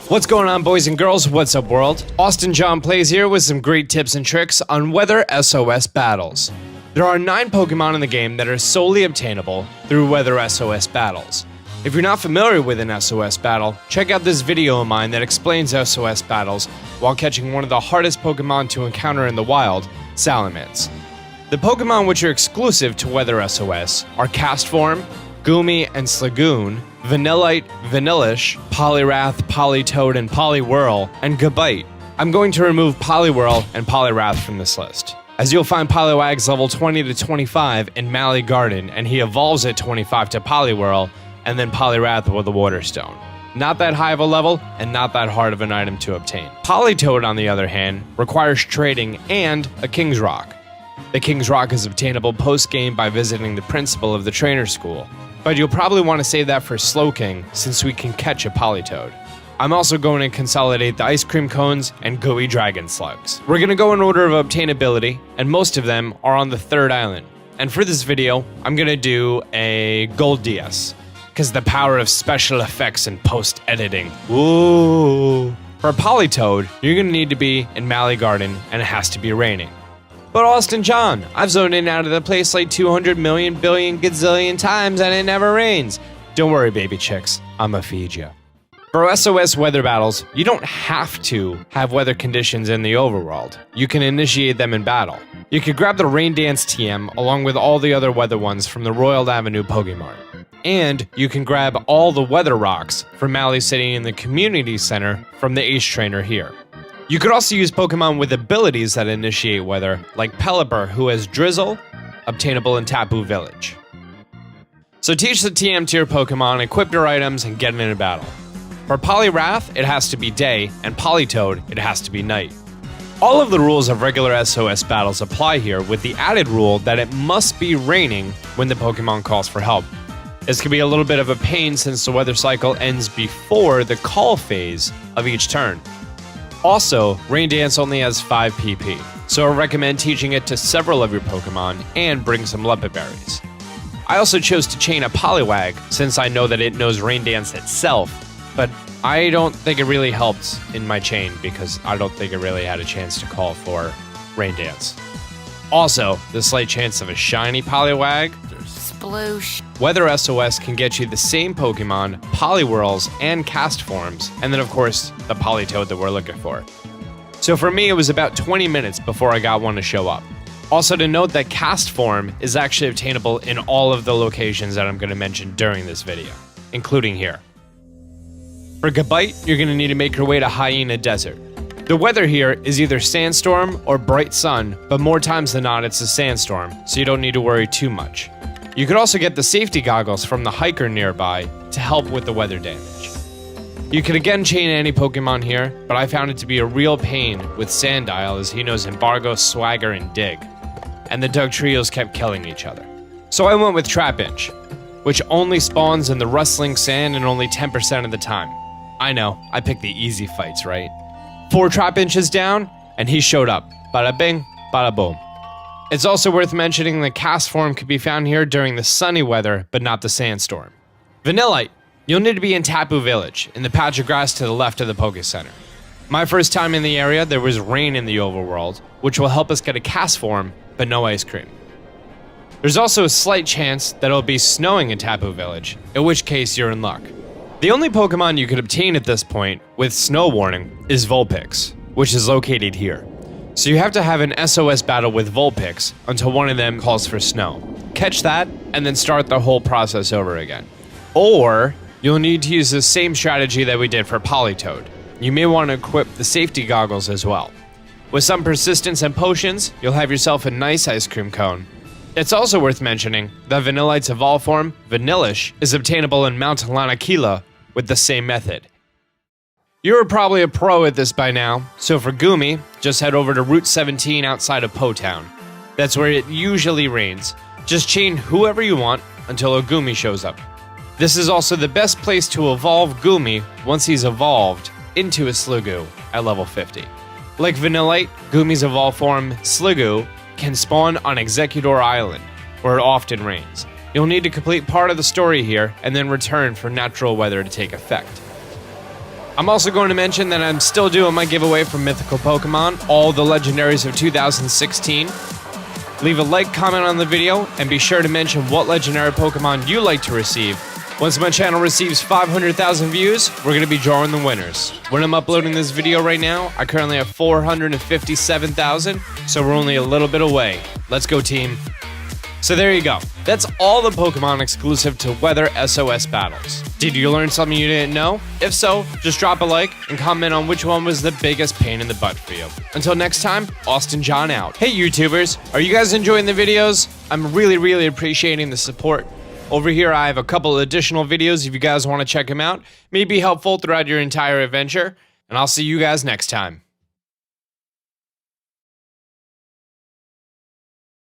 What's going on, boys and girls? What's up, world? Austin John Plays here with some great tips and tricks on Weather SOS battles. There are 9 Pokemon in the game that are solely obtainable through Weather SOS battles. If you're not familiar with an SOS battle, check out this video of mine that explains SOS battles while catching one of the hardest Pokemon to encounter in the wild, Salamence. The Pokemon which are exclusive to Weather SOS are Castform, Goomy and Slagoon, Vanillite, Vanillish, Poliwrath, Politoed, and Poliwhirl, and Gabite. I'm going to remove Poliwhirl and Poliwrath from this list, as you'll find Poliwag's level 20 to 25 in Mally Garden, and he evolves at 25 to Poliwhirl, and then Poliwrath with a Water Stone. Not that high of a level, and not that hard of an item to obtain. Politoed, on the other hand, requires trading and a King's Rock. The King's Rock is obtainable post-game by visiting the principal of the trainer school, but you'll probably want to save that for Slowking since we can catch a Politoed. I'm also going to consolidate the Ice Cream Cones and Gooey Dragon Slugs. We're going to go in order of obtainability, and most of them are on the 3rd island. And for this video, I'm going to do a Gold DS, because the power of special effects and post-editing. Ooh. For Politoed, you're going to need to be in Mally Garden, and it has to be raining. But Austin John, I've zoned in and out of the place like 200 million billion gazillion times and it never rains. Don't worry, baby chicks, I'ma feed ya. For SOS weather battles, you don't have to have weather conditions in the overworld. You can initiate them in battle. You could grab the Rain Dance TM along with all the other weather ones from the Royal Avenue Pokemart. And you can grab all the weather rocks from Mally City in the Community Center from the Ace Trainer here. You could also use Pokemon with abilities that initiate weather, like Pelipper, who has Drizzle, obtainable in Tapu Village. So teach the TM to your Pokemon, equip your items, and get in a battle. For Poliwrath, it has to be day, and Politoed, it has to be night. All of the rules of regular SOS battles apply here, with the added rule that it must be raining when the Pokemon calls for help. This can be a little bit of a pain since the weather cycle ends before the call phase of each turn. Also, Rain Dance only has 5 PP, so I recommend teaching it to several of your Pokemon and bring some Lepid Berries. I also chose to chain a Poliwag since I know that it knows Rain Dance itself, but I don't think it really helped in my chain because I don't think it really had a chance to call for Rain Dance. Also, the slight chance of a shiny Poliwag. Sploosh. Weather SOS can get you the same Pokemon, Poliwhirls, and Castforms, and then of course, the Politoed that we're looking for. So for me, it was about 20 minutes before I got one to show up. Also to note that Castform is actually obtainable in all of the locations that I'm going to mention during this video, including here. For Gabite, you're going to need to make your way to Hyena Desert. The weather here is either sandstorm or bright sun, but more times than not it's a sandstorm, so you don't need to worry too much. You could also get the safety goggles from the hiker nearby to help with the weather damage. You can again chain any Pokemon here, but I found it to be a real pain with Sandile as he knows Embargo, Swagger, and Dig, and the Dugtrios kept killing each other. So I went with Trapinch, which only spawns in the rustling sand and only 10% of the time. I know, I picked the easy fights, right? 4 Trapinches down, and he showed up. Bada bing, bada boom. It's also worth mentioning that Castform can be found here during the sunny weather, but not the sandstorm. Vanillite, you'll need to be in Tapu Village, in the patch of grass to the left of the Poké Center. My first time in the area, there was rain in the overworld, which will help us get a Castform, but no ice cream. There's also a slight chance that it'll be snowing in Tapu Village, in which case you're in luck. The only Pokemon you could obtain at this point, with snow warning, is Vulpix, which is located here. So you have to have an SOS battle with Vulpix until one of them calls for snow. Catch that, and then start the whole process over again. Or, you'll need to use the same strategy that we did for Politoed. You may want to equip the safety goggles as well. With some persistence and potions, you'll have yourself a nice ice cream cone. It's also worth mentioning that Vanillite's evolved form, Vanillish, is obtainable in Mount Lanakila with the same method. You're probably a pro at this by now, so for Goomy, just head over to Route 17 outside of Po Town. That's where it usually rains. Just chain whoever you want until a Goomy shows up. This is also the best place to evolve Goomy once he's evolved into a Sliggoo at level 50. Like Vanillite, Goomy's evolved form, Sliggoo, can spawn on Executor Island, where it often rains. You'll need to complete part of the story here and then return for natural weather to take effect. I'm also going to mention that I'm still doing my giveaway for mythical Pokemon, all the legendaries of 2016. Leave a like, comment on the video, and be sure to mention what legendary Pokemon you like to receive. Once my channel receives 500,000 views, we're going to be drawing the winners. When I'm uploading this video right now, I currently have 457,000, so we're only a little bit away. Let's go, team. So there you go. That's all the Pokemon exclusive to Weather SOS battles. Did you learn something you didn't know? If so, just drop a like and comment on which one was the biggest pain in the butt for you. Until next time, Austin John out. Hey YouTubers, are you guys enjoying the videos? I'm really appreciating the support. Over here, I have a couple additional videos if you guys want to check them out. May be helpful throughout your entire adventure, and I'll see you guys next time.